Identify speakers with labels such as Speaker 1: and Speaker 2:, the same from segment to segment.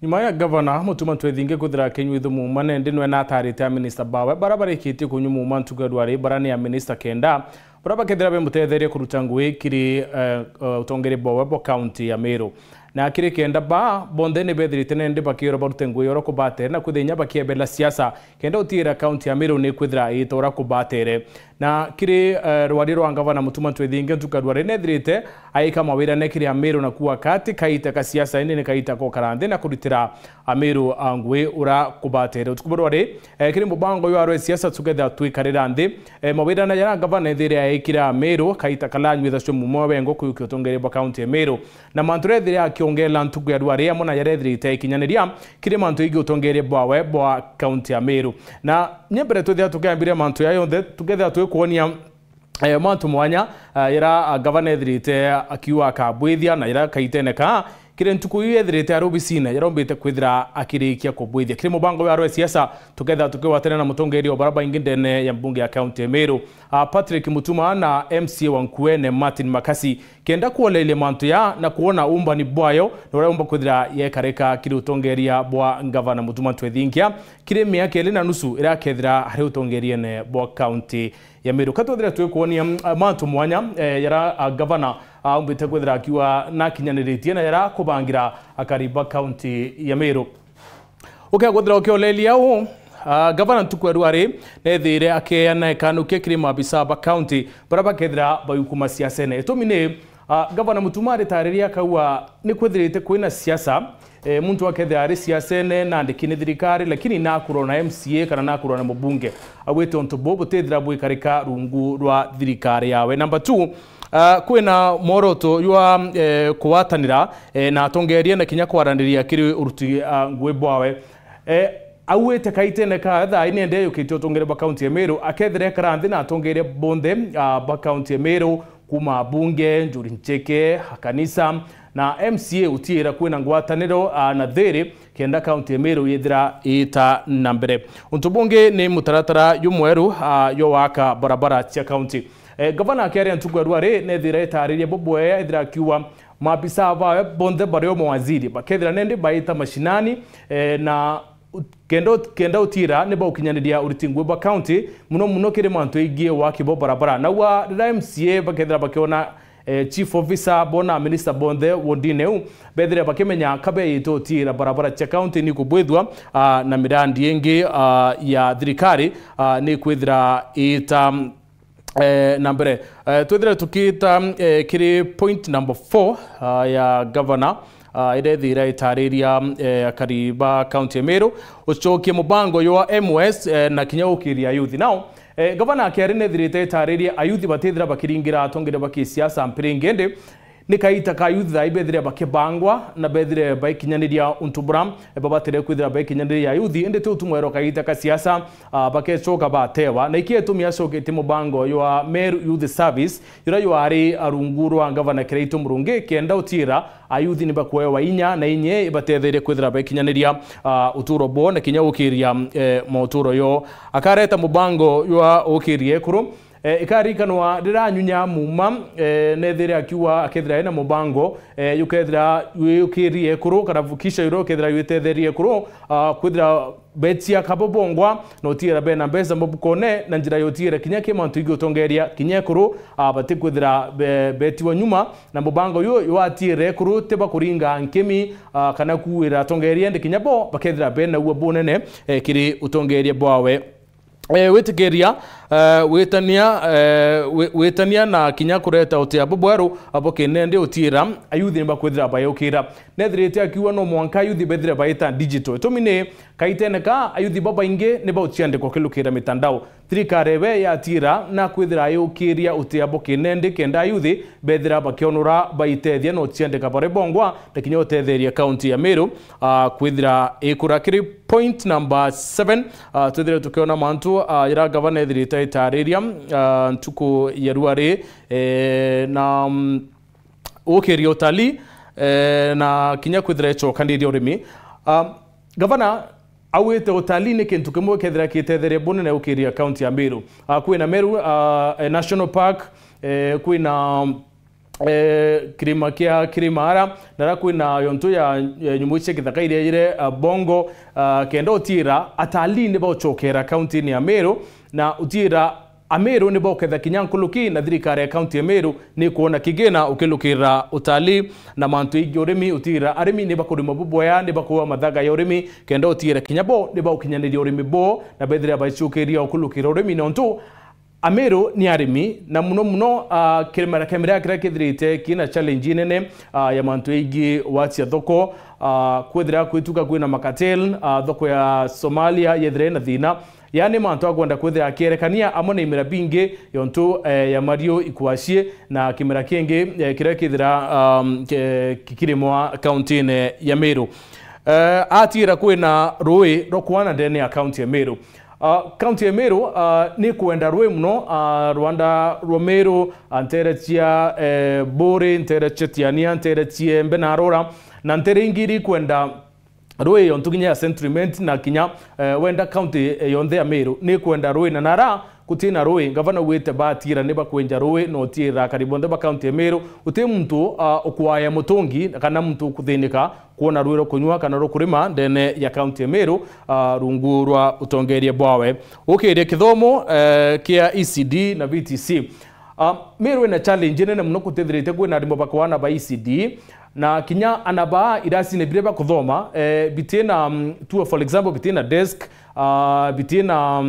Speaker 1: nyuma ya governor mutuma twethinge kuthira Kenyu Ithumu manende nwe na tarite minister bawe barabara ikiti kunyumu mantu gadwari barani ya minister kenda baraba kethira be mutetheria kuruta ngui kiri utongere bawe bo county ya Meru na kiri kenda ba bonde ne bethirite nende bakiro barute ngui oro kubatere na kuthenya bakiebela siasa kenda utira county ya Meru ne kuthira itora kubatere na kiri rwari rwa governor mutuma twethinge tukadwari nethirite aika mawira ne kiri ya Meru na kuwa kati kaita ka siasa indi ne kaita ko karande na kurutira Meru angwe ura kubatere utukubirwari kiri mubango yo arwe siasa together twikarira ndi mawira na yana governor ethire aikira Meru kaita kalanyu ithasho mumowe ngo kuyukotongere ba county ya Meru na manture ethire akiongela ntugu ya dwari ya mona yarethire ikinyaniria kiri mantu igi utongere bwawe bwa county ya Meru na nyembere twethia tukambire mantu ya yonde together twikuonia mantu mwanya yara governor ethire akiwa kabwithia na yara kaiteneka kire ntuku yethirite arobisina yarombite kwithira akirikia kubwithia kire mubango wa siasa together tukiwatana na mutongeri wa baraba ingindene ya mbunge ya county ya Meru Patrick Mutuma na MC Wankuene Martin Makasi kenda kuola ile mantu ya na kuona umba ni bwayo na ura umba kwithira yekareka kire utongeria bwa governor Mutuma twethingia kire miaka ile na nusu ira kethira hari utongeria ne bwa county ya Meru katwathira twikuonia mantu mwanya yara governor umbite kwithira akiwa na kinyaniritie na yara kubangira akariba county ya Meru ukagwithira ukiolelia u governor tukwerwari nethire akeana kanuke kirima bisaba county baraba kethira bayukuma siasa ne tomine governor Mutumari tariria kawa ni kwithirite kwina siasa muntu akethira ari siasa ne na ndikini thirikari lakini na kurona MCA kana na kurona mubunge awete onto bobo tethira bwikarika rungu rwa thirikari yawe number 2 kwina moroto ywa kuwatanira na tongeria na kinya kwaraniria kiri uruti ngwe bwawe awete kaitene ka tha inende yukitio tongere ba county ya Meru akethire karandi na tongere bonde ba county ya Meru kuma bunge Njuri Ncheke kanisa na MCA utira kwina ngwataniro na thiri kenda county ya Meru yethira ita nambere untubunge ni mutaratara yumweru yo waka barabara cia county governor Kerian Tugwarware nethire tariria bobwe ethira kiwa mabisa bawe bonde baryo mawaziri bakethira nende baita mashinani na kenda utira ne ba ukinyaniria uritingwe ba county muno kire mantu igie wakibo barabara na wa MCA bakethira bakiona chief officer bona minister bonde wondineu bethire bakimenya kabe ito tira barabara cha county ni kubwithwa na mirandi yengi ya thirikari ni kwithira ita nambere twethira tukita kiri point number 4 ya governor irethira itariria kariba county ya Meru uchokie mubango yo MS na kinya ukiria youth now governor Kerian thirite itariria ayuthi batethira bakiringira atongere bakisiasa mpiringende nikaita ka youth tha ibethire bakibangwa na bethire baikinyaniria untubram babatere kwithira baikinyaniria youth ende tutumwero kaita ka siasa bakechoka batewa na ikietumia cokete mubango yo Meru Youth Service yura yari arunguru wa governor Kiraito Murungi kenda utira ayuthi ni bakwewa inya na inye batethere kwithira baikinyaniria uturo bo na kinya ukiria moturo yo akareta mubango yo ukirie kuru ikarikanwa riranyunya muma nethire akiwa akethira ena mubango yukethira yukirie kuru karavukisha yuro kethira yutetherie kuru kwithira betia kabobongwa no tira bena mbeza mobukone na njira yotira kinyake mantu igotongeria kinyekuru bati kwithira betiwa nyuma na mubango yo atire kuru teba kuringa nkemi kana kuwira tongeria ndi kinyabo bakethira bena uwa bonene kiri utongeria bwawe wetigeria wetania na kinya kureta utia bobwaru aboke nende utira ayuthi ni bakwithira bayokira nethirite akiwa no mwanka ayuthi bethira baita digital tomine kaiteneka ayuthi baba inge ne bauchiande ko kilukira mitandao thirikarebe ya tira na kwithira ayokiria utia boke nende kenda ayuthi bethira bakionura baitethia no chiande kabare bongwa tekinya utetheria county ya Meru kwithira ikurakiri point number 7 twithira tukiona mantu ira governor ethirite itariria ntuku yeruari na ukiria utali na kinya kwithira ichokandiria urimi governor awete utali ni kintu kimwe kethira kitetheria bonene ukiria county ya Meru kwina Meru National Park kwina kirima kia kirimara nara kwina yonto ya nyumuche kithaka ire bongo kenda utira atali ne bauchokera county ni Meru na utira Ameru ni boketha kinyankuluki na thirikari ya county ya Meru ni kuona kigena ukilukira utali na mantu igi urimi utira arimi ni bakurima buboya ni bakuwa mathaga ya urimi kenda utira kinyabo ni baukinyaniria urimi bo na bethira baichukiria ukulukira urimi nontu Ameru ni arimi na muno kirimara kemera kira kithirite kina challenge nene ya mantu igi watia thoko kwithira kwituka kwina makatel thoko ya Somalia yethire na thina yani mantu agwenda kwithira kierekania amone imira bingi yontu ya Mario ikwashie na kimera kingi kira kithira kikirimo county ya Meru atira kwina rui rokwana ndene ya county ya Meru. County ya Meru ni kuenda rwe mno Rwanda Romero anteretia Bore anteretia Tiania anteretia Benarora na anterengiri kuenda rwe yontuginya ya sentiment na kinya wenda county yonde ya Meru ni kuenda rwe na nara kutina rwe gavana wete batira neba kwenja rwe no tira karibonde ba county ya Meru uti mtu okwaya mutongi kana mtu kuthinika kuona rwero kunywa kana ro kurima ndene ya county ya Meru rungurwa utongerie bwawe ukire kithomo kia ECD na VTC Meru na challenge nene muno kutethirite kwina ndimo bakwana ba ECD na kinya anaba irasi ne bireba kuthoma bitina for example bitina desk bitina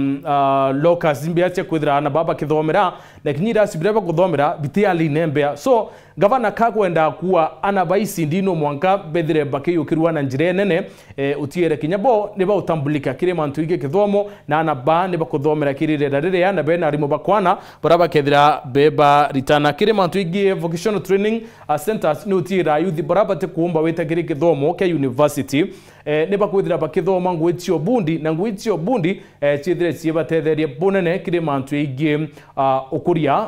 Speaker 1: locus zimbiache kwithira na baba kithomera na kinyira sibireba kuthomera bitia linembea so gavana kakwenda kuwa anaba isindino mwanka bethire bakiyo kirwa na njire nene utiere kinyabo niba utambulika kire mantu ige kithomo na anaba niba kuthomera kirire rarire ya na bena rimo bakwana baraba kethira beba ritana kire mantu ige vocational training centers ni utira youth baraba te kuomba weta kire kithomo ke university niba kwithira bakithoma ngwitio bundi na ngwitio bundi chithire chiba tetherie bunene kire mantu ige ukuria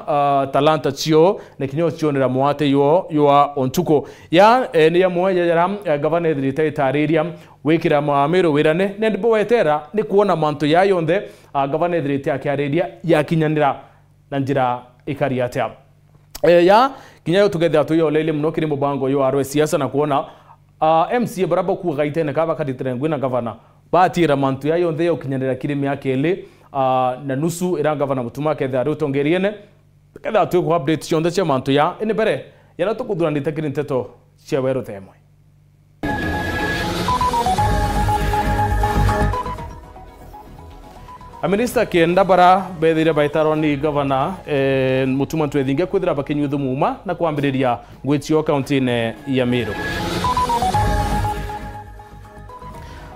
Speaker 1: talanta chio na kinyo chionera mwate yo ontuko ya ni ya moya ya gavana thirite tariria wikira Meru wirane ndbo wetera ni kuona mantu ya yonde gavana thirite akiareria ya kinyanira na njira ikari atia ya kinyayo together tuyo lele muno kiri mubango yo arwe siasa na kuona MC baraba ku gaite na kaba kaditire ngwina gavana batira mantu ya yonde yo kinyanira kirimi yake ele na nusu ira gavana mutuma ketha rutongeriene ketha tu ku update yonde che mantu ya ine bere yana to kudurani takiri nteto che wero temwe Minister kenda bara bethire baitaroni gavana mutuma twethinge kwithira bakinyuthu muma na kwambiriria gwitio county ya Meru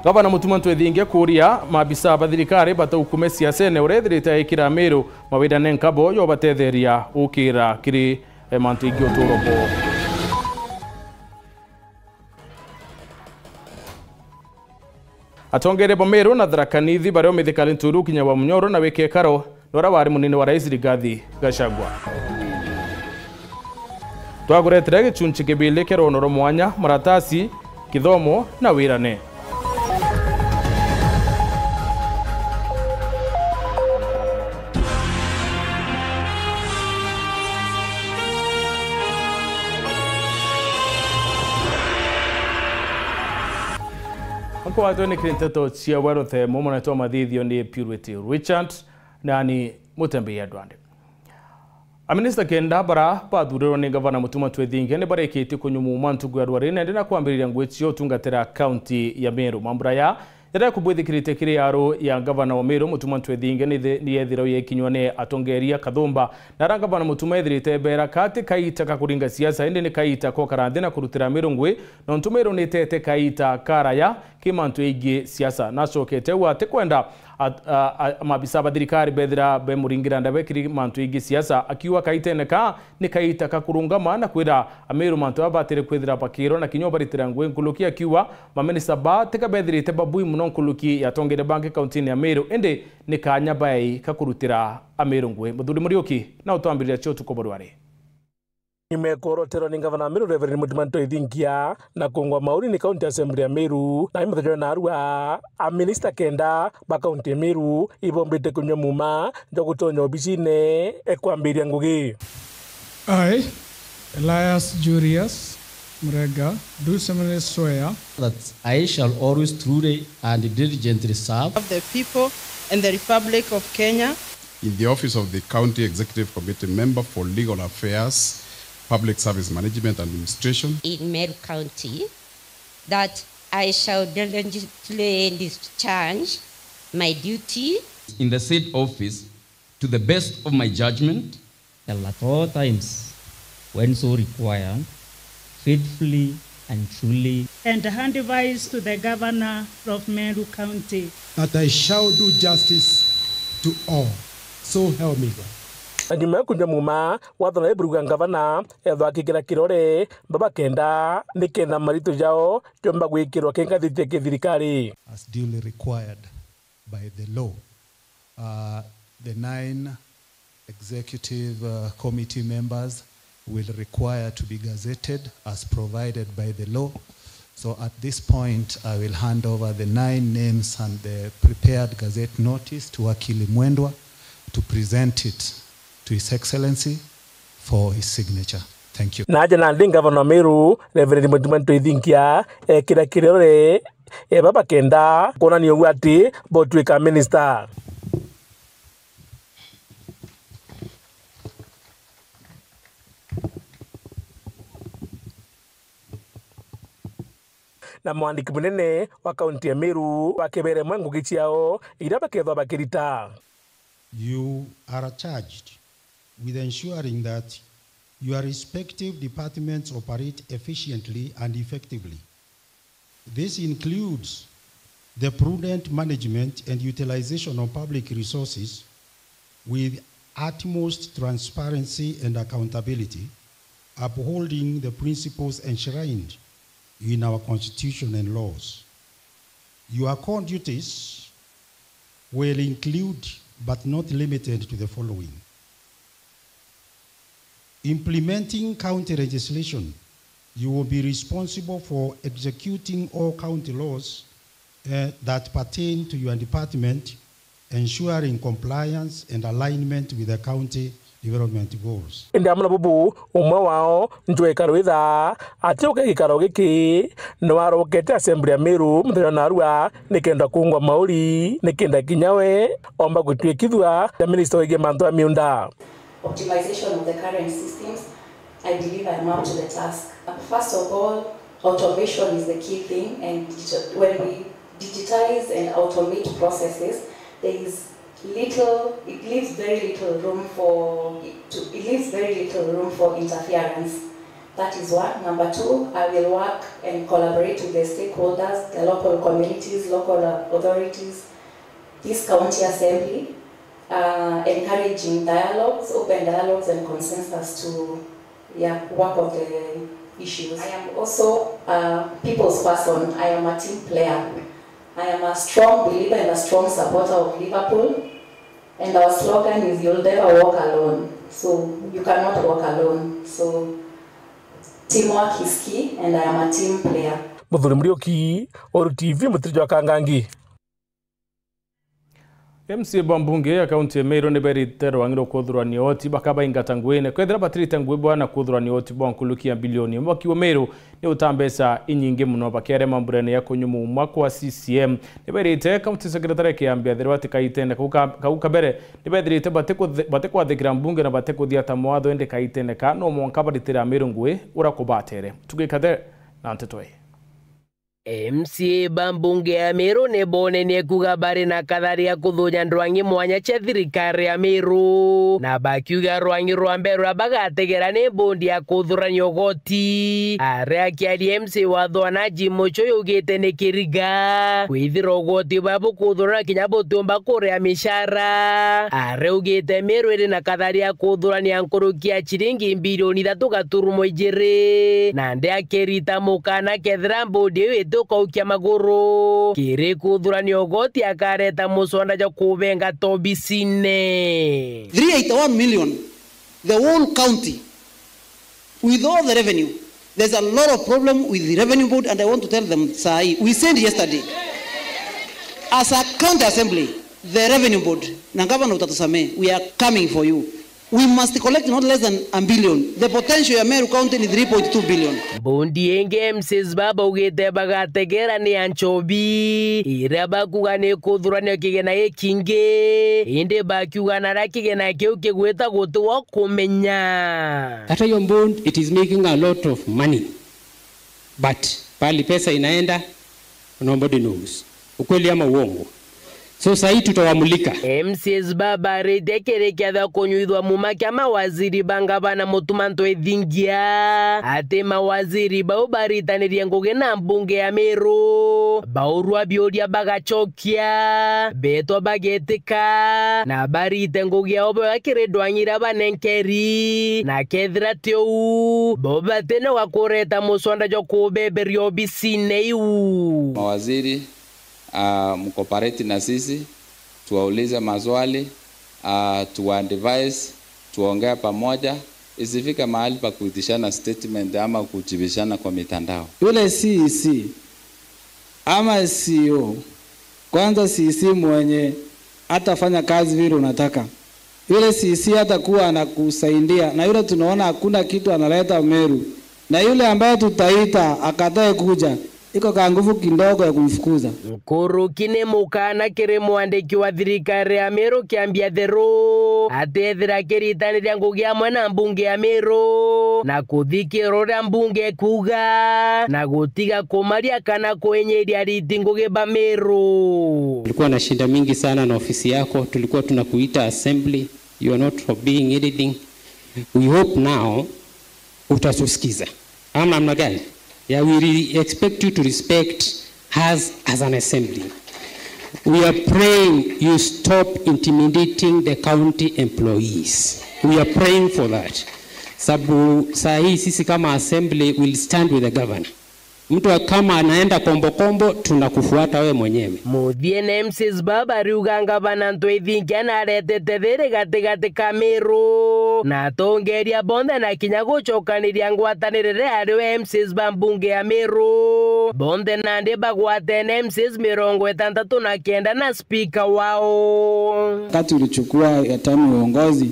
Speaker 1: Gavana mutuma twethinge kuria mabisa bathirikari bataukume siasa ne urethirite ikira Meru mawida nenkabo yo batetheria ukira kiri mantu igio turobo atongere Meru na Tharaka-Nithi bario mithikali nturu kinya wa Munyoro na weke karo nora wari munini wa rais Rigathi Gachagua twaguretire gichunchi kibili keronoro mwanya maratasi kithomo na wirane Kwa watu ni kirinteto chia wero the momo na toa madhidhio ni Purity Richard na ni Mutembe ya Dwande. Minister kenda bara pathuriro ni gavana mutuma twethinge ni bara ikiti kunyumu mantu ya Rwarine ndina kuambiriria ngwitio tungatera county ya Meru mambura ya yada kubwithikirite kiri yaro ya gavana wa Meru mutuma twethinge ni yethiro yekinywane atongeria Kathumba na gavana mutuma yethirite bera kati kaita kakuringa siasa indi ni kaita ko karande na kurutira Meru ngwe na ntumero ni tete kaita karaya kimantu igi siasa nasokete wa tekwenda mabisa bathirikari bethira be muringira ndabe kiri mantu igi siasa akiwa kaiteneka ni kaita kakurungama na kwira Meru mantu abatire kwithira pakiro na kinyo baritira ngwe nkuluki akiwa mamenisa ba teka bethirite babui muno nkuluki yatongere banki county ya Meru ende ni kanya bai kakurutira Meru ngwe muthuri Murioki na utambirira cyo tukoborware
Speaker 2: Imekorotero ni gavana Meru Reverend Mutima Twethingia na kungwa mauri ni county assembly ya Meru na imuthajwa na arua a minister kenda ba county ya Meru ibombete kunywa muma njogutonya obicine ekwambiria ngugi
Speaker 3: ai Elias Julius Murega, do solemnly swear
Speaker 4: that I shall always truly and diligently serve
Speaker 5: of the people and the Republic of Kenya
Speaker 6: in the office of the County Executive Committee Member for Legal Affairs, Public Service Management and Administration
Speaker 7: in Meru County, that I shall diligently discharge my duty
Speaker 8: in the said office to the best of my judgment,
Speaker 9: and at all times, when so required, faithfully and truly,
Speaker 10: and hand advice to the Governor of Meru County,
Speaker 11: that I shall do justice to all. So help me God.
Speaker 2: Anyuma kunja muma wathana eburuga ngavana ethwa kikira kirore baba kenda nikenda marito jao kyomba gwikirwa kengathite kithirikari
Speaker 11: as duly required by the law. The 9 executive committee members will require to be gazetted as provided by the law. So at this point, I will hand over the 9 names and the prepared gazette notice to Wakili Mwendwa to present it to His Excellency for his signature. Thank you.
Speaker 2: Naja na ndinga vana Meru, Reverend Mutimanto Idhinkia, kira kirore, baba kenda, kona ni ugati, botwika minister. Na mwandiki munene wa kaunti ya Meru wakebere mwangu gichiao iraba ketho bakirita.
Speaker 12: You are charged with ensuring that your respective departments operate efficiently and effectively. This includes the prudent management and utilization of public resources with utmost transparency and accountability, upholding the principles enshrined in our Constitution and laws. Your core duties will include, but not limited to, the following: implementing county legislation. You will be responsible for executing all county laws that pertain to your department, ensuring compliance and alignment with the county development goals.
Speaker 2: Ndamuna bubu umwe wao njwe karwitha atiuke gikaro giki no arokete assembly ya Meru muthenya narua nikenda kungwa mauri nikenda kinyawe omba gutwikithwa the minister wege manto ya miunda.
Speaker 13: Optimization of the current systems, I believe I'm up to the task. First of all, automation is the key thing, and when we digitize and automate processes, there is it leaves very little room for interference. That is one. Number two, I will work and collaborate with the stakeholders, the local communities, local authorities, this county assembly, encouraging dialogues, open dialogues and consensus to work on the issues. I am also a people's person. I am a team player. I am a strong believer and a strong supporter of Liverpool. And our slogan is, you'll never walk alone. So you cannot walk alone. So teamwork is key, and I am a team player.
Speaker 2: Muthuri Murioki, Oru TV, Mutrijo Kangangi.
Speaker 1: MC Bambunge ya kaunti ya Meru niberite rwangiro kuthurania oti bakaba ingatangwene kwethira batirite ngwe bwana kuthurania oti bonkulukia bilioni mwakiwa Meru ni utambesa inyinge muno bakere mamburene ya kunyumu mwako wa CCM niberite kaunti secretary kiambia therwati kaitene kaukabere niberite bate kwathikira mbunge na bate kuthia tamwatho ende kaitene ka no mwanka baritira Meru ngwe urakubatere tugikathe na ntetwe.
Speaker 14: MCA Bambunge ya Meru nebone ni kuga bari na kadhari ya kuthunya ndwangi mwanya cha thirikari ya Meru na bakiuga rwangi rwa mberu abagategera ni bondi ya kuthurania ugoti are akiari MCA wathwana Jimocho yugite ni kiriga kwithira ugoti babu kuthurana kinyabo tumba kuria mishara are ugite Meru iri na kadhari ya kuthurania nkurukia chiringi bilioni 3.2 na nde akerita mukana kethira bondi kaukia maguru kire kuthurania ugoti akareta musonda ja kubenga tobisine
Speaker 15: 381 million the whole county with all the revenue. There's a lot of problem with the revenue board, and I want to tell them, Sai, we sent yesterday as a county assembly the revenue board na governor utatusame, we are coming for you. We must collect not less than $1 billion. The potential ya Meru County ni 3.2 billion.
Speaker 14: Bundi enge Mrs. Baba ugete bagategera ni anchobi. Iraba kugane kudhurani kigena ekinge. Inde bakiugana ra kigena keuke gweta gotuwa kumenya.
Speaker 16: Hata hiyo bond, it is making a lot of money. But pali pesa inaenda, nobody knows. Ukweli ama uongo. So sahi tutawamulika.
Speaker 14: MCS Baba redekere kada konyuidwa mumaki mawaziri bangabana motumanto edingia. Ate mawaziri bao baritaniri ngoge na mbunge ya Meru. Baurua biodia bagachokia. Beto bageteka. Na barite ngoge ya obo yakire dwanyira banenkeri. Na kedra teu. Boba tene wakoreta musonda joko beberi obisineu.
Speaker 17: Mawaziri mkopareti na sisi, tuwaulize maswali, tuwaadvise, tuongea pamoja, isifika mahali pa kuitishana statement ama kujibishana kwa mitandao.
Speaker 18: Yule CEC ama CEO, kwanza CEC mwenye atafanya kazi vile unataka. Yule CEC atakuwa anakusaidia, na yule tunaona hakuna kitu analeta Meru. Na yule ambaye tutaita akatae kuja, iko ka nguvu kindogo ya kumfukuza.
Speaker 14: Mkuru kine mukana kere mwandeki wa thirikari ya Meru kiambia thero. Atethira kiritani rya ngugi ya mwana mbunge ya Meru. Na kuthikiro rya mbunge kuga. Na gutiga kumaria kana kuenyeria riti ngugi ba Meru.
Speaker 16: Tulikuwa na shinda mingi sana na ofisi yako. Tulikuwa tunakuita assembly. You are not being anything. We hope now utatusikiza. Ama namna gani? Yeah, we really expect you to respect us as an assembly. We are praying you stop intimidating the county employees. We are praying for that. Sabu sahi sisi kama assembly will stand with the governor. Mtu kama anaenda kombo tunakufuata wewe mwenyewe.
Speaker 14: Muthie MCS Baba riuganga bananto ithingia na retete thire gatigati ka Meru. Na tongeria bonde na kinya gucokaniria ngwatanirire ari MCS Bambunge ya Meru. Bonde na ndi bagwate MCS 69 na speaker wao.
Speaker 18: Wakati ulichukua ya tamu uongozi,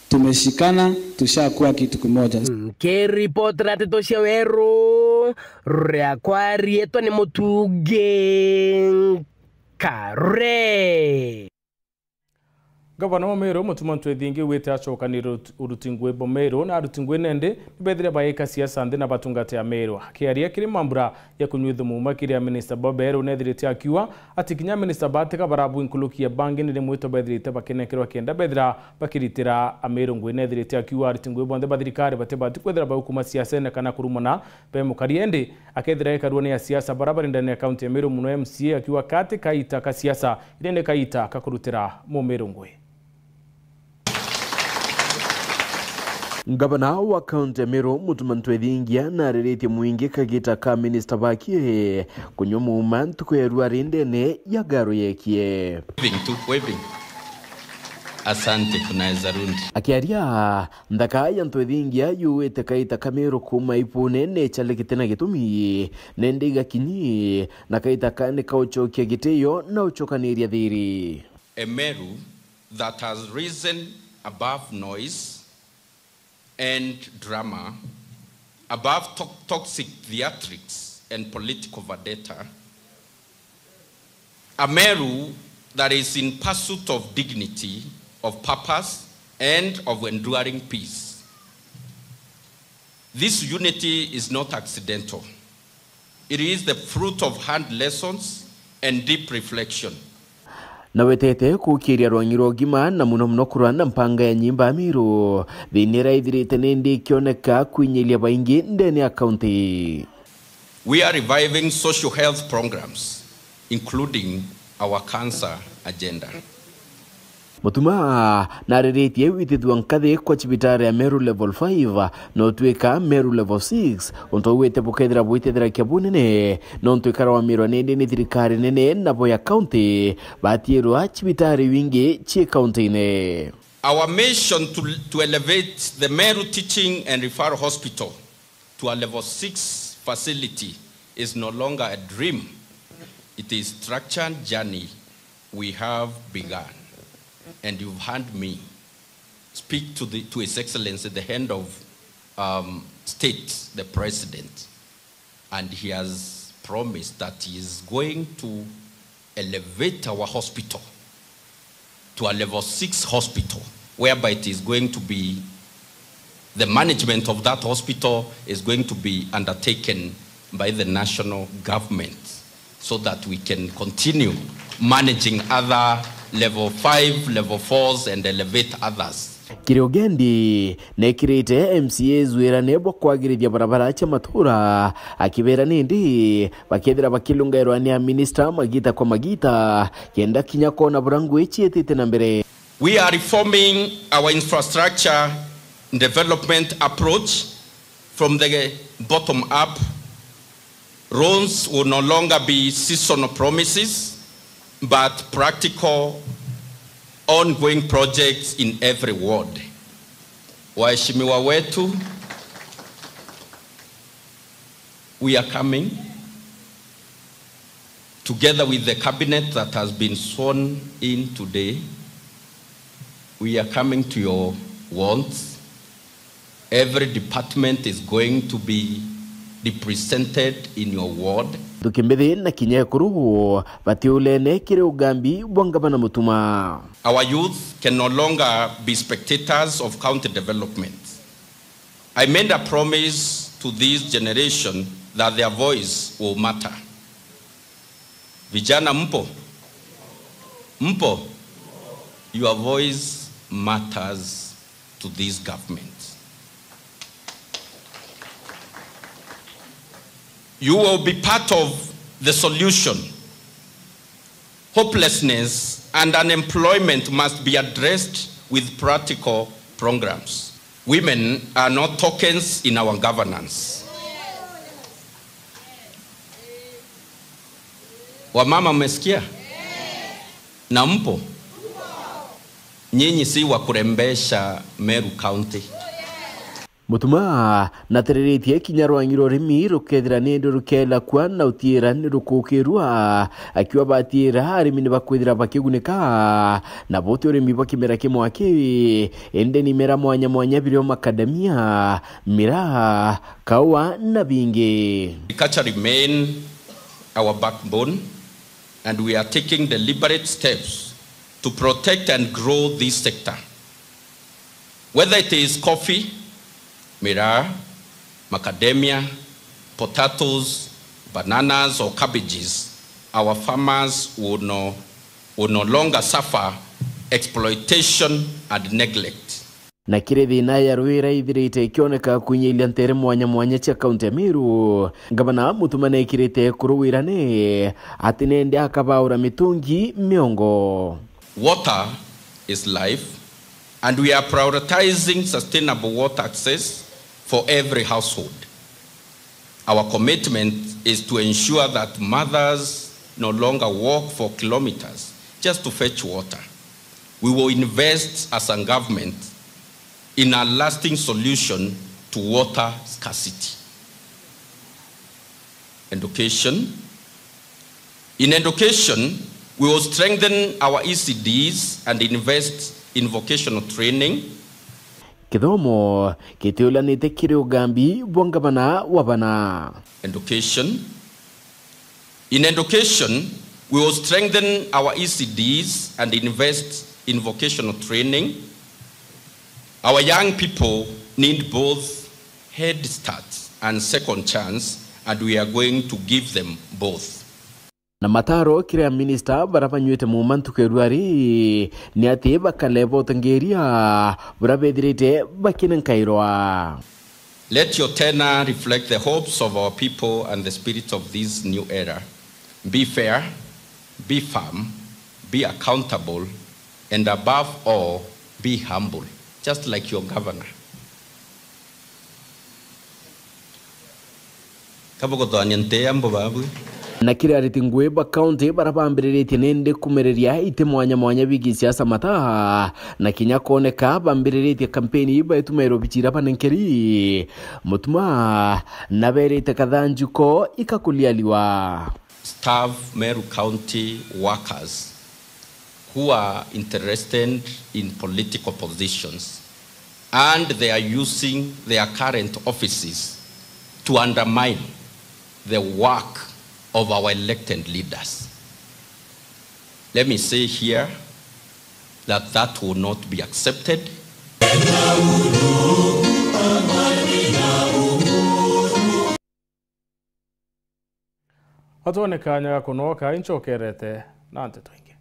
Speaker 18: tumeshikana, tushakuwa kitu kimoja.
Speaker 14: Ke report rateto sheweru reakwari eto ni mutuge kare.
Speaker 1: Gavana wa Meru mutumantu ethingi wete acokanira urutingwe bo Meru na urutingwe nende nibethire baika siasa ndi na batungate ya Meru. Kiaria kiri mambura ya kunywithu muma kiri ya Minister Boberu nethirite akiwa ati kinya Minister Bateka barabu inkulukia bangi ni mwito bethirite bakenekirwa kenda bethira bakiritira Ameru ngwe nethirite akiwa urutingwe bonde bathirikari batebati kwethira baukuma siasa ne kana kurumana be mukariende akethira ekaruone ya siasa barabara ndani ya county ya Meru muno MCA akiwa kati kaita ka siasa irene kaita kakurutira mu Meru ngwe.
Speaker 19: Gavana wa kaunti ya Meru mutumantu ethingia na rerete mwingi kagita ka Minister bakie kunyuma umantu kwerua rindene ya garo yekie.
Speaker 8: Waving. Asante kunaweza rundi.
Speaker 19: Akiaria ndaka ya ntwethingia yuwete kaita ka Meru kuma ipune ne chalekite na gitumi nendiga kinyi na kaita kane kauchokia giteyo na uchokaniria thiri.
Speaker 8: A Meru that has risen above noise and drama, above toxic theatrics and political vendetta. A Meru that is in pursuit of dignity, of purpose, and of enduring peace. This unity is not accidental. It is the fruit of hard lessons and deep reflection.
Speaker 19: Na wetete kukiria rwangiro gima na muno kurana mpanga ya nyimba Meru thinira ithirite nindi kioneka kwinyilia baingi ndeni ya county.
Speaker 8: We are reviving social health programs, including our cancer agenda.
Speaker 19: Mutuma na rerete witithwa nkathe kwa chibitari ya Meru level 5 no tweka Meru level 6 onto wete bukethira bwitethira kiabunene no twekara wa Meru nende ni thirikari nene na boya county batirwa chibitari wingi chi county ne.
Speaker 8: Our mission to elevate the Meru Teaching and Referral Hospital to a level 6 facility is no longer a dream. It is a structured journey we have begun. And you've heard me speak to His Excellency, the head of state, the president, and he has promised that he is going to elevate our hospital to a level 6 hospital, whereby it is going to be, the management of that hospital is going to be undertaken by the national government, so that we can continue managing other level 5, level 4s, and elevate others.
Speaker 19: Kiriogendi nekirite MCAs wirane bwo kwagirithia barabara cha matura akibera nindi bakethira bakilungairwa ni minister magita kwa magita kenda kinya kona burangu echietete na mbere.
Speaker 8: We are reforming our infrastructure development approach from the bottom up. Roads will no longer be seasonal promises, but practical, ongoing projects in every ward. Waheshimiwa wetu, we are coming together with the cabinet that has been sworn in today. We are coming to your wants. Every department is going to be represented in your ward.
Speaker 19: Dukimbede na kinya kuruhu batiulene kire ugambi bwangabana mutuma.
Speaker 8: Our youth can no longer be spectators of county development. I made a promise to this generation that their voice will matter. Vijana mpo? Mpo? Your voice matters to this government. You will be part of the solution. Hopelessness and unemployment must be addressed with practical programs. Women are not tokens in our governance. Wamama mmesikia? Na mpo? Nyinyi si wa kurembesha Meru County.
Speaker 19: Mutuma na tereritie kinyarwangiro rimi rukethira nendo rukela kwa na utira nirukukirwa akiwa batira arimi bakwithira bakiguneka na bote urimi bakimera kimwaki ende ni mera mwanya birio makadamia mira kawa na binge.
Speaker 8: Agriculture remain our backbone, and we are taking deliberate steps to protect and grow this sector. Whether it is coffee, miraa, macadamia, potatoes, bananas, or cabbages, our farmers will no longer suffer exploitation and neglect.
Speaker 19: Na kire thina ya rwira ithirite kioneka kunyilia ntere mwanya cha kaunti ya Meru ngabana mutumane ikirite kuruwirane atinende akabaura mitungi miongo.
Speaker 8: Water is life, and we are prioritizing sustainable water access for every household. Our commitment is to ensure that mothers no longer walk for kilometers just to fetch water. We will invest as a government in a lasting solution to water scarcity. Education. In education, we will strengthen our ECDs and invest in vocational training.
Speaker 19: Kithomo kitiulanite kiri ugambi bwangabana wabana.
Speaker 8: Education. In education, we will strengthen our ECDs and invest in vocational training. Our young people need both head start and second chance, and we are going to give them both.
Speaker 19: Na mataro kire minister barapanywete mumantu kerwari ni ati bakalevo tangeria burabedrite bakinankairwa.
Speaker 8: Let your tenor reflect the hopes of our people and the spirit of this new era. Be fair, be firm, be accountable, and above all, be humble, just like your governor.
Speaker 19: Na kire aritingwe ba county barabambirite nende kumereria ite mwanya bigi siasa mata na kinya koneka bambirite kampeni ba itumero bichira panenkeri mutuma naberite kadhanjuko ikakulialiwa.
Speaker 8: Staff Meru County workers who are interested in political positions and they are using their current offices to undermine the work of our elected leaders. Let me say here that that will not be accepted.
Speaker 1: Hatuonekanya kunoka inchokerete na nteto ingi.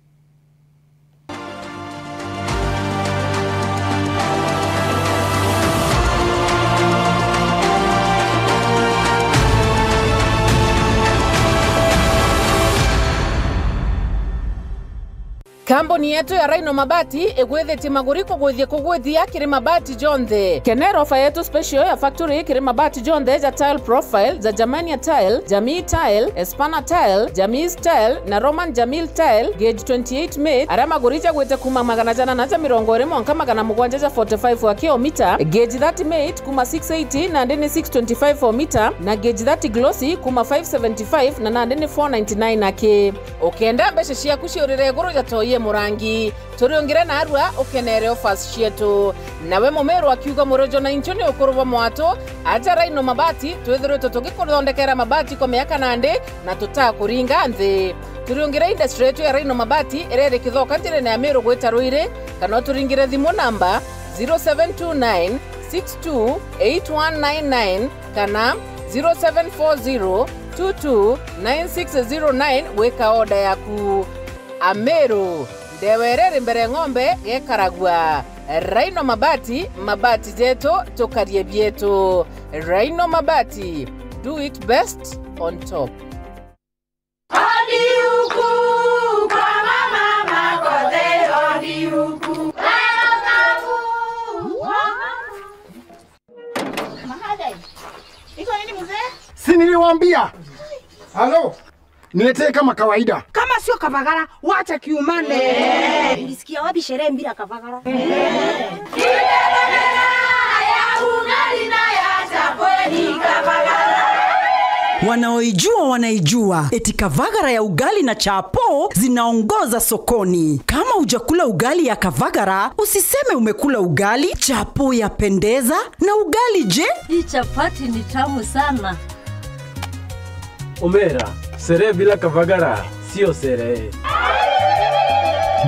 Speaker 20: Kambuni yetu ya Rhino Mabati egwethete maguriko gwithie kugwithia kiri mabati jonthe. Kenero ofa yetu special ya factory kiri mabati jonthe ja tile profile za Germania tile, Jamii tile, Espana tile, Jamii tile na Roman Jamil tile gauge 28 made ara magurija gwete kuma magana jana na mirongo ire monka magana mugwanja 45 wa kilomita, gauge 30 made kuma 680 na ndene 625 for meter na gauge 30 glossy kuma 575 na ndene 499 ake. Okenda mbeshe cia kuciurire guru ja toye murangi turiongire na arua ukenere offers cietu nawe mumeru akiuga murojo na inchoni ukuruva mwato aja Rhino Mabati twithirwe tugikuthondekera mabati kwa miaka nande na tutakuringa nthi. Turiongire industry yetu ya Rhino Mabati irere kithoka njire na Meru gwita Ruire kana turingire thimu namba 0729 628199 kana 0740 229609 weka order yaku. Ameru dewerere mbere ng'ombe gekaragwa. Rhino Mabati, mabati jetu tukarie bietu. Rhino Mabati, do it best on top.
Speaker 21: Hadi huku kwa mama makote, hadi huku.
Speaker 22: Mahadai, iko nini mzee?
Speaker 23: Si niliwaambia. Halo. Niletee kama kawaida.
Speaker 22: Kama sio Kavagara, wacha kiumane. Ulisikia wapi sherehe bila Kavagara?
Speaker 24: Wanaoijua wanaijua. Eti Kavagara ya ugali na chapo zinaongoza sokoni. Kama hujakula ugali ya Kavagara, usiseme umekula ugali. Chapo yapendeza na ugali je?
Speaker 25: Hii chapati ni tamu sana.
Speaker 26: Omera, sherehe bila Kavagara sio sherehe.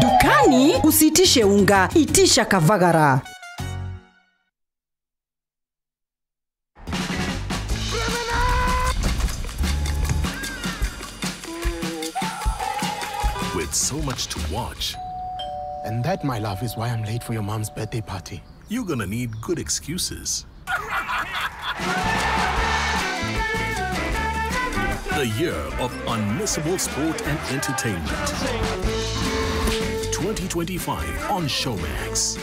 Speaker 24: Dukani usitishe unga, itisha Kavagara.
Speaker 27: With so much to watch.
Speaker 28: And that, my love, is why I'm late for your mom's birthday party.
Speaker 27: You're gonna need good excuses. A year of unmissable sport and entertainment. 2025 on Showmax.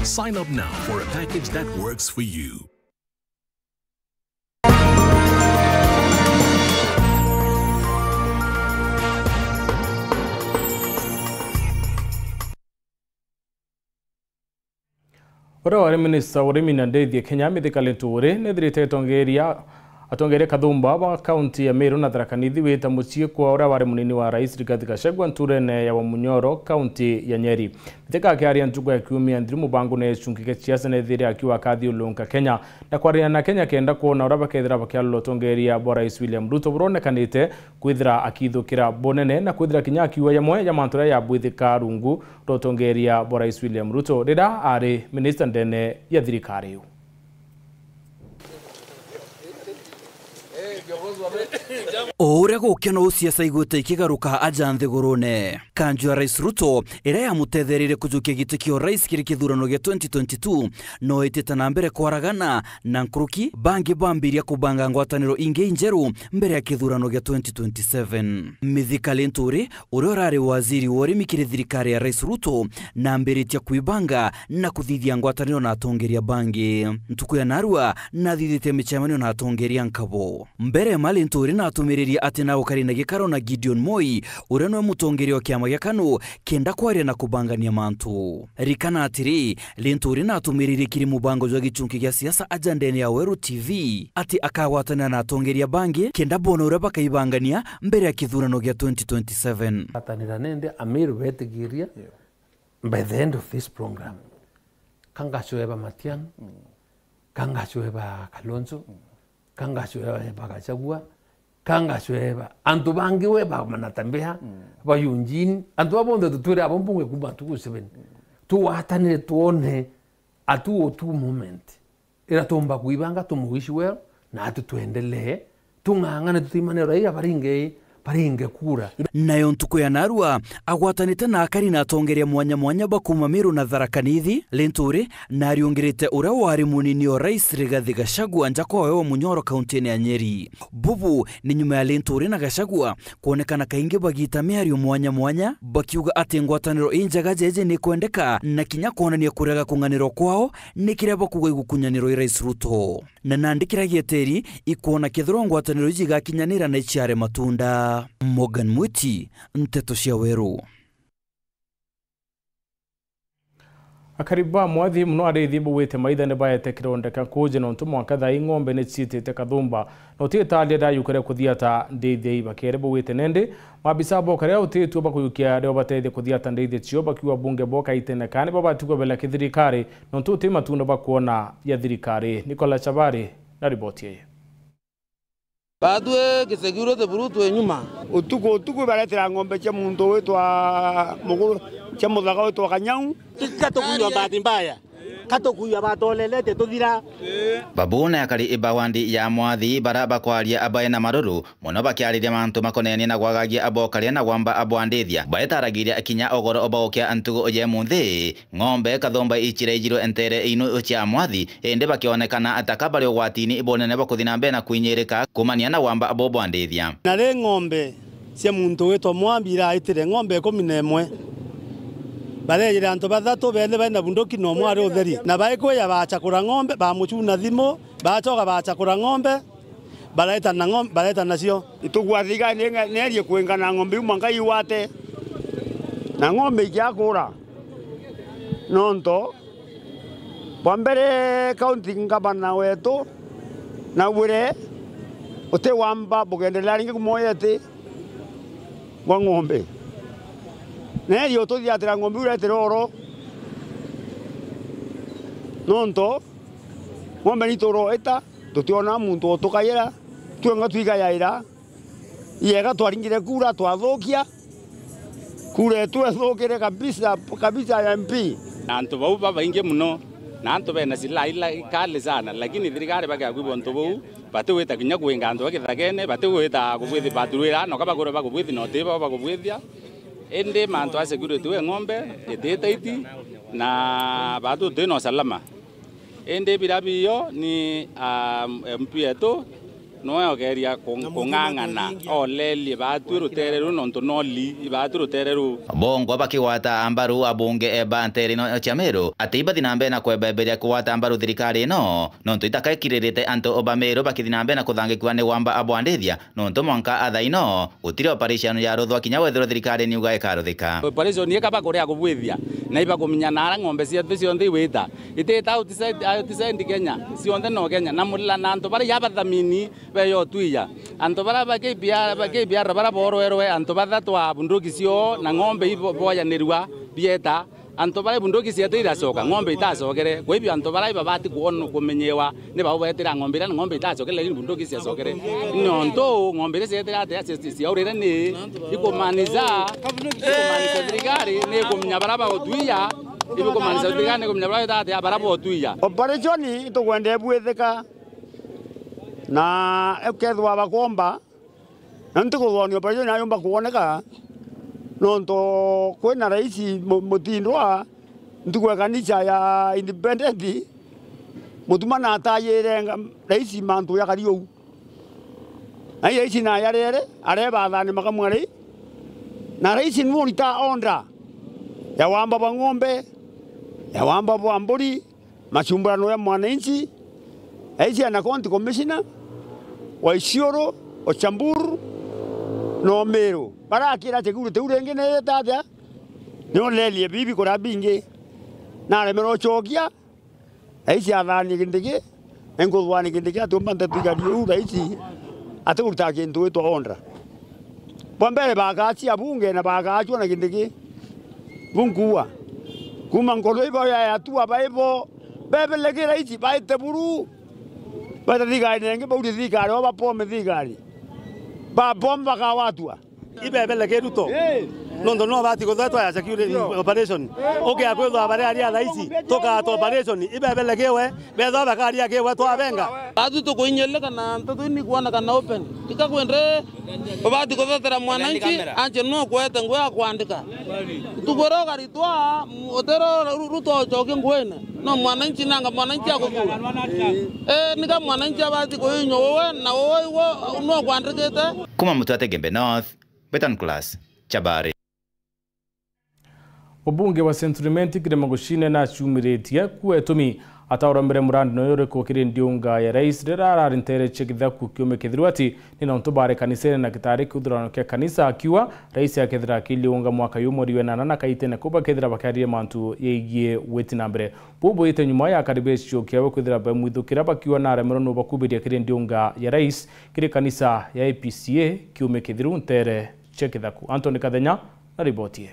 Speaker 27: Sign up now for a package that works for you.
Speaker 1: Ora wari minista urimi na ndethie Kenya mithikali nturi nithirite atongeria Kathumba wa kaunti ya Meru na Tharaka Nithi wita mucie kwa ora wari munini wa rais Rigathi Gachagua nturene ya Wamunyoro kaunti ya Nyeri. Mithika akiaria ntugo ya kiumia ndiri mubango na ecungike ciasa nethire akiwa kathiulunka Kenya na kwaria na Kenya kenda kuona ora bakethira bakiallo tongeria bwa rais William Ruto buronekanite kwithira akithukira bonene na kwithira kinya akiwa yamwe ya mantura ya bwithika rungu rotongeria bwa rais William Ruto rira ari minister ndene ya thirikari yu.
Speaker 29: Ore gukena uciaca igwete ikigaruka aja nthigurune kanju ya rais Ruto ira yamutetherire kujukia giti kio rais kiri kithurano gia 2022 no itita na mbere kwaragana na nkuruki bangi bambiria kubanga ngwataniro inge injeru mbere ya kithurano gia 2027 mithikali nturi uri orari waziri wori mikiri thirikari ya rais Ruto na mberitia kuibanga na kuthithia ngwataniro na atongeria bangi ntuku ya narua na thithite michemanio na atongeria nkabo mbere mali nturi na atumiriria ati na ukarina gikaro na Gideon Moi urenwe mutongerio kiama gya KANU kenda kwaria na kubangania mantu rikana atiri linturi na atumiriria kiri mubango jwa gichunki gya siasa ajandene ya Weru TV ati akawatana na atongeria bangi kenda bono uraba kaibangania mbere ya kithurano gya 2027
Speaker 30: atanira nende Amiru betigiria by the end of this program
Speaker 3: kangacoeba Matiang'i, kangacoeba Kalonzo, kangacoeba Gachagua, kangacoeba antu bangi we ba manatambea ba Eugene antu abondo tutwire abombunge kuba tukusebeni tuwatanire tuone atu moment ira tomba kuibanga tumuishi well na atu tuendelee tung'ang'ane tutimane raia baringe kura
Speaker 29: nayo ntuko ya Narua agwatanite na akari na atongeria mwanya bakuma Meru na Tharaka Nithi Linturi na ariongirite uria wari munini wa rais Rigathi Gachagua njako yo Munyoro kaunti ya Nyeri. Bubu ni nyuma ya Linturi na Gachagua kuonekana kaingi bagita miario mwanya bakiuga ati ngwataniro injaga jeje ni kwendeka na kinya kuonania kurega kunganiro kwao ni kireba kuga igukunyaniro Rais Ruto na nandikira gieteri ikuona kithiro ngwataniro ijiga kinyanira na ichiare matunda. Morgan Mwiti, Nteto cia Weru.
Speaker 1: Akariba mwathi muno arithi buwite maithane bayete kirondeka kuje no ntu mwaka tha ing'ombe ni citite kathumba no titalia da yukere kuthiata ndeithi bakere buwite nende mabisa bokare utitu bakuyukia reo batete kuthiata ndeithi cio bakiwa bunge boka itene kane babatukwa bela kithirikari no ntu tima tuno bakuona ya thirikari. Nicola Chabari na ripoti ye.
Speaker 4: Badwe kiseguro te burutu enyuma utuku baletera ng'ombe cha muntu wetwa muguru cha muthaga wetwa Kanyau kato kuyo bahati mbaya kato kuyo batolelete tuthira
Speaker 5: babuna akari ibawandi ya mwathi baraba kwaria abaye na maruru muno bakiariria mantu makonenie na gwagagia abokaria na gwamba abwandithia baetaragiria akinya ogoro obaokia antugo oye munthi ng'ombe kathomba ichire ijiro entere inu cia mwathi ende bakionekana atakabari ogwatini ibonene bakuthina mbe na kuinyereka kumania na gwamba abobwandithia
Speaker 4: na le ng'ombe cia muntu wetwa Mwambira itire ng'ombe 11 barejere antu bathatu bene bana bunduki no mwari utheri na baikwe ya bachakura ng'ombe ba muchuna thimo bachoka bachakura ng'ombe bareta nacio itugwathiga nerie kwengana ng'ombe umanga iwate na ng'ombe ikiakura nonto bambere county ngabana wetu na wire ote wamba bugendelea ringi kumoyete wa ng'ombe neri otothiatira ng'ombe uretera oro nonto ng'ombe nitoro eta tutiona muntu otukayira tuenga twigayaira yega twaringire kura twathukia kura twethukire kabisa ya MP
Speaker 6: antu bau babaingi muno na antu bena sila kale sana lakini thirikari bagakwibwa antu bau batuwita kinya kwinga antu bakithagene batuwita kubwithi baturwira no kabagoro bakubwithi no tiba bakubwithia ende mantu a security we ng'ombe iti na batu teno salama ende birabiyo ni MP eto no ogeria kung'ang'ana oleli batu rutereru nonto noli batu rutereru
Speaker 5: bongo bakiwata ambaru abunge eba anterino chamero atiba dinambe na kwebeberia kuwata ambaru thirikari no nonto itakaikirite anto obamero bakithinambe na kuthangikwa ni wamba abwandithia nonto mwanka athaino utire operation ya ruthwa kinya wethero thirikari ni ugae karuthika
Speaker 6: operation ni kaba kuria kubwithia na iba kuminyana ng'ombe cia cionthe iwita iteta outside Kenya cionthe no Kenya na mulila na anto bari yabathamini beyo tuya anto bara bakebia bara boroerwe anto bathatwa bunduki cio na ng'ombe iboyanirwa bieta anto bara bunduki cia tira soka ng'ombe itacokere kwa hivyo anto bara ibabati kuona kumenyewa ni babo betira ng'ombe na ng'ombe itacokere lakini bunduki cia sokere nonto ng'ombe cia tira cia urire ni ikumaniza thirikari ni kumenya bara bagotuya ibukumaniza thirikari ni kumenya bara bagotuya
Speaker 4: operation tugwende bwetheka na ekethwa bakomba ntukuthoni operation ayomba kuoneka nonto kwena raisi mutindwa ntukwe kanisa ya independent mutuma na atayire raisi mantu ya kariu ai raisi na yarere areba thani makamwari na raisi nurita ondra ya wamba ba ng'ombe ya wamba ba mburi machumburano ya mwananchi raisi ana county commissioner wa Isiolo Ochamburu no Meru barakira teguru teurenge ne tata no lelie bibi kora binge na le mero chokia aisi athani gindege engolwani gindege atumba ntatugari u raisi aturta kintu eto ondra bombere bagachi abunge na bagachwa na gindege bunkuwa kuma ngolo ibo ya atua baibo bebeleke raisi baite buru bata thigari nenge bauri thigari oba pome thigari ba bomba ka watua
Speaker 2: ibebeleke ruto nondo no bati ko thatwa ya security operation okay akwetho abare ari raisi toka to operation ibebeleke we betho bakari yake we twabenga
Speaker 7: atu to kuinyele kana ntoto ni kuona kana open tikakwendre obati ko thatra mwananchi anje no kwete ngwe akwandika tugoro gari twa otero ruto choke ngwene no mwananchi nanga mwananchi akukula nika mwananchi abati ko inyo we na wo no kwandikete
Speaker 5: kuma mutwate Gembe North Betan Class Chabari.
Speaker 1: Obunge wa Centrimenti Kiremagoshine na chumiretia kuetumi ataura mbere murandi no yore ko kiri ndiunga ya rais rera rintere chekitha kukiume kithirwati nina ntubare kanisene na kitari kudurano ke kanisa akiwa rais ya kithira kiliunga mwaka yumori we nana kaitene kuba kithira bakarie mantu yegie wetina mbere bubu ite nyuma ya karibesho kiawe kithira ba mwithukira bakiwa na remero no bakubiria kiri ndiunga ya rais kiri kanisa ya APCA kiume kithiru ntere chekithaku Anthony Kathenya na ribotie.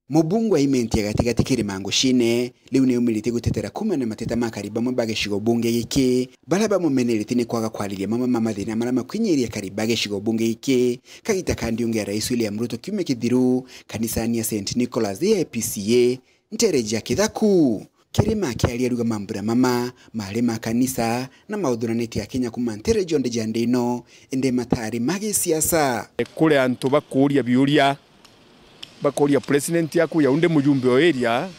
Speaker 9: Mubungu wa imenti ya gatigati Kiremagoshine liu ni umiliti gutetera kuma na mateta makariba mwabage shigo bunge yike balaba mumeneliti ni kwaga kwaliria mama thina marama kwinyiri ya karibage shigo bunge yike kagita kandi unge ya rais William Ruto kiume kithiru kanisani ya St. Nicholas ya APCA ntereja kithaku Kirima kialia ruga mambura mama mahali kanisa na maudhuraneti ya Kenya kuma ntereja onde jandino ende matari magi siasa
Speaker 10: kule antu bakuria biuria bakoria president yaku ya unde mujumbe o area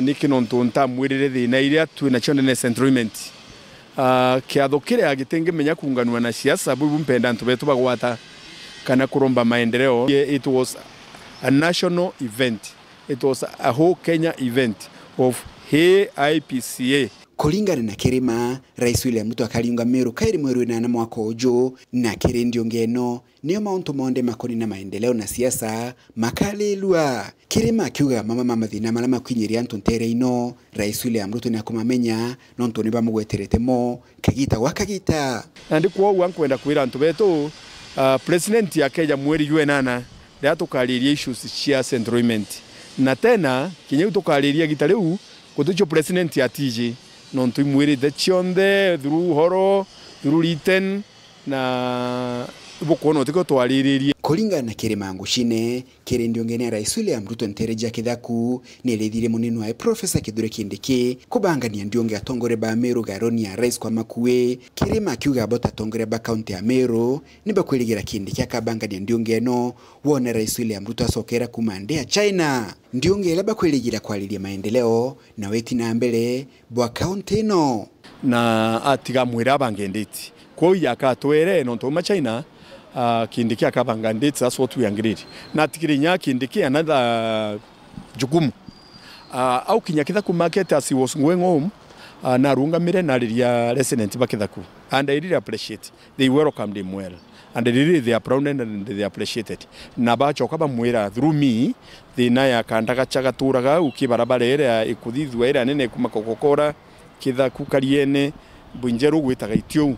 Speaker 10: nikino ntonta mwirire thina iria twina chonene centralment kiathokire agitenge menya kunganwa na siasa bubu mpenda ntu betu bagwata kana kuromba maendeleo. It was a national event, it was a whole Kenya event of AIPCA.
Speaker 9: Kulingana na Kirima, Rais William Ruto akaliunga Meru kairi mweru na mwaka ujo na kiri ndiongeno niyo mauntu monde makoni na maendeleo na siasa makalelwa. Kirima akiuga mama thina malama kwinyiri antu ntere ino Rais William Ruto ni akumamenya nontu ni bamugweterete mo kagita wakagita
Speaker 10: andi kwa wankwenda kwira antu betu president ya Kenya mweri yue nana ndia tukaliria issues cia centralment na tena kinye tukaliria gitareu kutucho president ya TJ non tu mwiri de chionde through horo through written na bokono tiko twaliririe.
Speaker 9: Kulingana na Kiremagoshine kiri ndiongene Rais William Ruto ntereja kithaku nelethire munini wa Profesa Kithure Kindiki kubangania ndionge atongore ba Meru garoni ya rais kwa makuwe. Kirima akiuga bota tongore ba county ya Meru niba kweligira Kindiki akabangania ndionge no wone Rais William Ruto asokera kumandea China ndionge laba kweligira kwaliria maendeleo na weti na mbele bwa county no
Speaker 10: na atiga mwira bangendeti kwa yakatwere no to China. Kindiki akabanga ndeti, that's what we agreed. Na tikirinya Kindiki another jukumu au kinyakithaku market as he was going home na runga mire na riria resident bakithaku and I really appreciate they welcomed him well and really they are proud and they appreciated na bachoka bamwira through me thina ya kandaga chagaturaga ukibarabara ere ikuthithwa ere nene kumakokokora kithaku kariene bunjeru gwitaga itio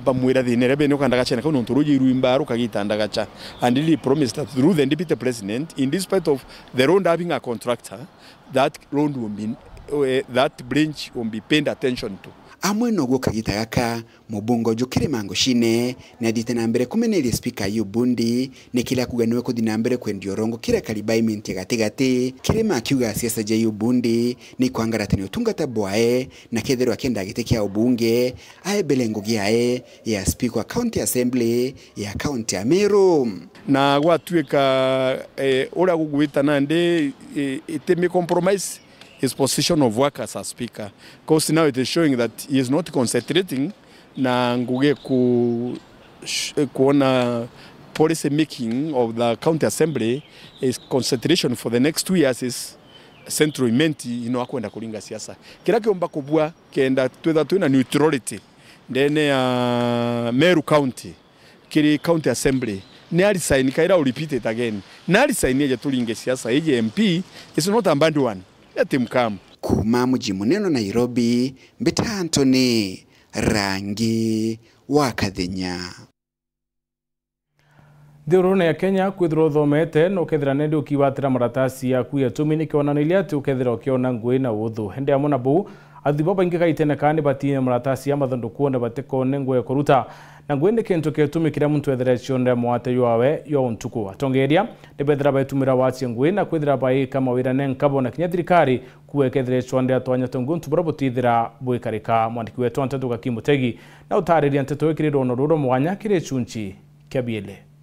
Speaker 10: bamwira thine bene ukandaga chena kono nturuji ruimbaru kagitandaga cha and really promised that through the deputy president in despite of the road having a contractor that road will be that branch will be paid attention to.
Speaker 9: Amwe nogo kagita gaka mubungo jo Kiremagoshine na ditena mbere kumeneli speaker y'ubundi ne kila kuganiwe kudina mbere kwendio rongo kira kalibai minti gate Kirima akiuga siasa je y'ubundi ni kwangaratani utungata bwae na kethero akenda agitekia ubunge ae belengo giae ya speaker county assembly ya county ya Meru
Speaker 10: na gwatuika ora gugwita nande iteme compromise his position of work as a speaker, because now it is showing that he is not concentrating na nguge kuona policy making of the county assembly. His concentration for the next 2 years is central imenti akwenda kulinga siasa kila kiomba kubwa kenda twetha neutrality ndene ya Meru County kiri county assembly ni alisign kaira repeat it again na alisign ya tulinge siasa eje MP is not a bad one. Yatimkam
Speaker 9: kuma muji muneno Nairobi Mbita Anthony Rangi wa Kathenya.
Speaker 1: Thirune ya Kenya kwithira uthomete no kethira nende ukiwatira maratasi yaku ya tumini kionanilia ati ukethira ukiona ngui na uthu hende amona bu athibo baingi gaitene kandi batine maratasi ya mathanduku na batekone ngwe kuruta na ngui ni kintu ketumikira muntu ethira cionde mwate yawe yo ntuku atongeria ne bethira baitumira wachi ngui na kwithira bai kama wira ne nkabo na kinya thirikari kuwekethira cionde atwanya tongu ntubura butithira bwikarika mwandiki wetu Anteto Gakimutegi na utariria Anteto wikiriro no ruro mwanya kire chunchi kiabiele.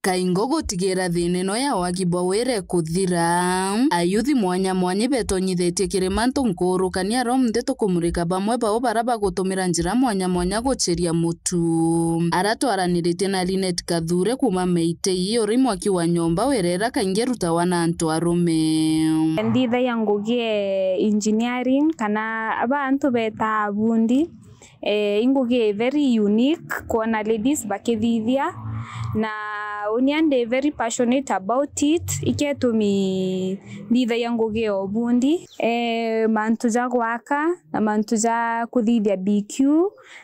Speaker 11: Kaingo gutigera thine no ya wagibwa were kuthira ayuthi mwanya mwanya betonyithetie kirimanto nkurukania romthe tukumurika bamwe bao baraba gutumira njira mwanya mwanya gucheria mutu aratwaraniritie na Linet Kathure kuma Meitei uri mwaki wa nyomba werera kaingi rutawa na antu arume
Speaker 12: nditha yangugie engineering kana abantu beta bundi ingugie very unique kuona ladies bakithithia na uniande very passionate about it iketumi nditha yangugie obundi mantu ja gwaka na mantu ja kuthithia BQ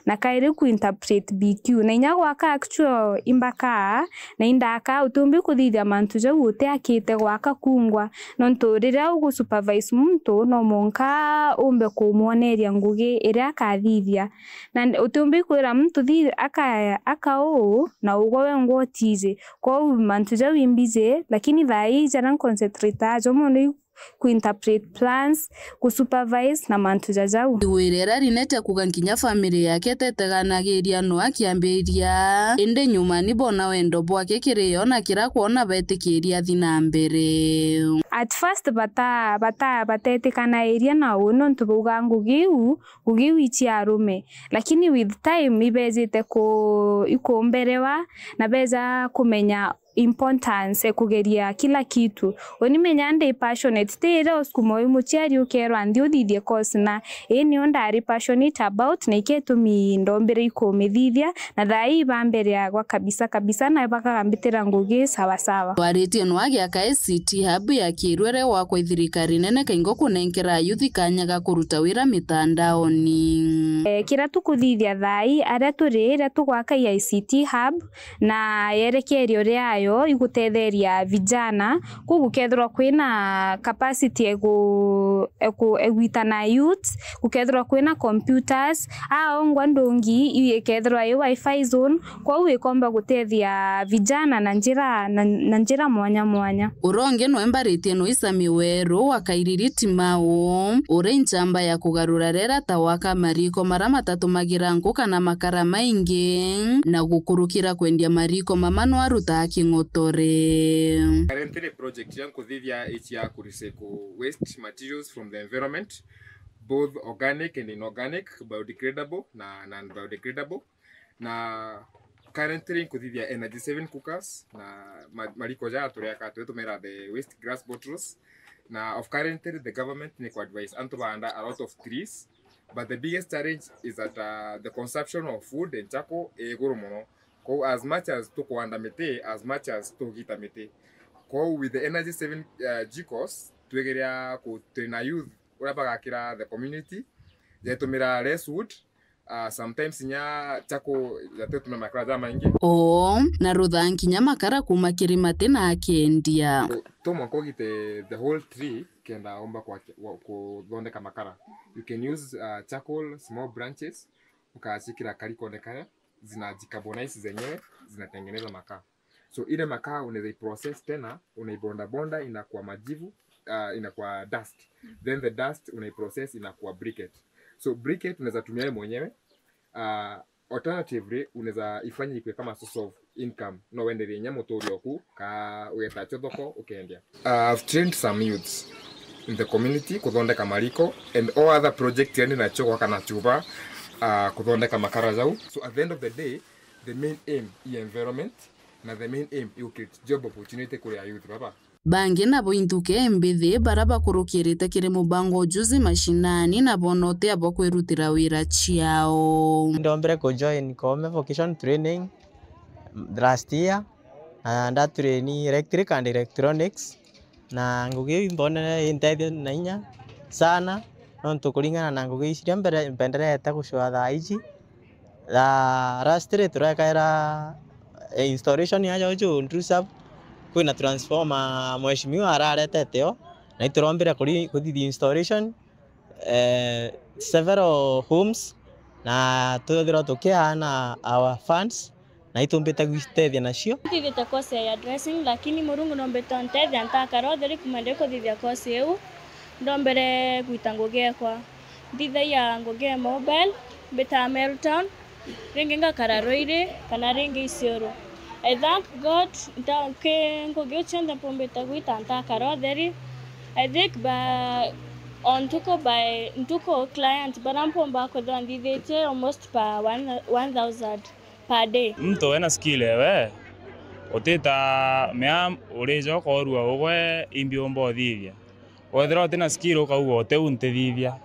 Speaker 12: na kairi ku interpret BQ na inya gwaka actual imbaka na indaka utumbi kuthithia mantu ja ute akite gwaka kungwa no nturira ugu supervise muntu no monka umbe kumuoneria ngugi iria akathithia na utumbi kwira muntu thi aka na ugo ngo tize kwa mantu ja wimbize lakini thai jana concentrate jomo ku interpret plans ku supervise na mantu ja jau
Speaker 11: wirera Rinete kugankinya family yake teteganagiria no akiambiria inde nyuma ni bona wendo bwake kirio na kira kuona betikiria thina mbere
Speaker 12: at first batetikana area na uno ntubuga ngugiu ichi arume lakini with time ibezite ko ikomberewa na beza kumenya importance kugeria kila kitu oni menyande passionate tera uskumo muchiari ukero ndio didie course na eni ondari passionate about na iketumi ndombere ikomithithia na thai bambere agwa kabisa na bakagambitira ngugi sawa sawa
Speaker 11: waritie no agia ka ICT hub ya kirwere wa kwa thirikari nene kaingo kunenkera yuthi kanyaga kuruta wira mitandaoni
Speaker 12: kira tukuthithia thai aria turira tugwaka ICT hub na yerekerio riayo igutetheria vijana kugukethirwa kwina capacity egwitana youth gukethirwa kwina computers ngwa ndungi ikethirwa wifi zone kwa uikomba gutethia vijana na njira mwanya
Speaker 11: uronge no embaritie no Isami Weru wakairiri mao ure nchamba ya kugarura rera tawaka mariko mara matatu magirango kana makara maingi na gukurukira kwendia mariko mamano aruta kingotore
Speaker 13: currently project yangu kuthithia ichi ya kurecycle waste materials from the environment both organic and inorganic biodegradable na non biodegradable na currently kuthithia energy saving cookers na mariko ja tureka tumera the waste glass bottles na of currently the government ni advise antu banda a lot of trees but the biggest challenge is that the consumption of food and charcoal eguru muno as much as tukuanda mete as much as tugita mete with the energy saving GCOS twegeria ku train youth urabagakira the community yetumira less wood sometimes nya chako yatetuna makara za maingi
Speaker 11: na ruthanki nya makara kuma kirimate na akendia
Speaker 13: tomo kogite the whole tree kenda omba kwa kuthondeka makara you can use charcoal small branches ukashikira kariko nekaya zinajicarbonize zenyewe zinatengeneza makaa so ile makaa unaweza process tena unaibonda inakuwa majivu inakuwa dust then the dust unaiprocess inakuwa briquette so briquette unaweza tumia mwenyewe alternatively unaweza ifanye ikwe kama source of income no wende nyamo torioku ka uyetacho thoko ukendia I've trained some youths in the community kuthondeka mariko and all other project yani na choko kana chuba kuthondeka makara zau so at the end of the day the main aim is environment na the main aim is create job opportunity kwa youth baba
Speaker 11: bangi na bointuke mbithi baraba kurukirite kiri mubango juzi mashinani na bonote abo kwirutira wira chiao
Speaker 14: ndombere ko join come vocation training last year and that training electric and electronics na ngugi mbone inteithio na inya sana nontu kuringana na ngugi icio mbenderete gucwa thaa ici rastri turekaira installation ya jojo ndrusa kwina transformer mheshimiwa araretete na iturombire kuthithia installation several homes na tuthira tukiana our funds na itumbite gwitethia nacio
Speaker 8: thithite course ya dressing lakini murungu nombete ntethia ntakaro thiri kumande kuthithia course eu ndombere gwita ngugi kwa thithaia ngugi mobile beta Meltown ringi ngakara Roire kana ringi Isiolo. I thank God that ngugi uchenda pombeta gwita ntakaro thiri. I think by on ntuko client barampomba ko thithite almost per 1000 per day.
Speaker 15: Mtu ena skill we utita mea urejo korua ugwe imbiombo thithia wethera utina skill ukauga uteunthithia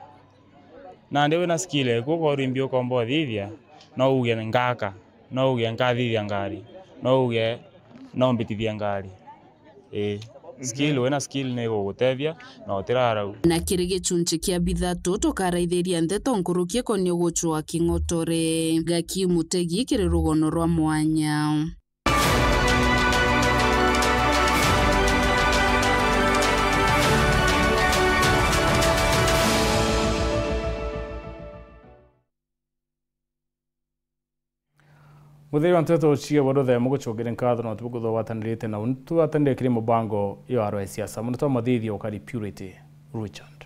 Speaker 15: na ndi wina skill kuko imbio kombo thithia no uge ngaka no uge ngathithia ngari no uge no mbitithia ngari skill wena skill ne gugutethia na utirarau
Speaker 11: na kiri gicunci kia bithatu tukaraithiria ndeto nkurukie konio guchwa King'otore Gaki Mutegi kiri rugono rwa mwanya.
Speaker 1: Muthiri wa nteto cia borothe mugucungire nkatho no tubugutho watanirite na untu watanire kiri mubango yo aro ya siasa muno to mathithio kari Purity Richard.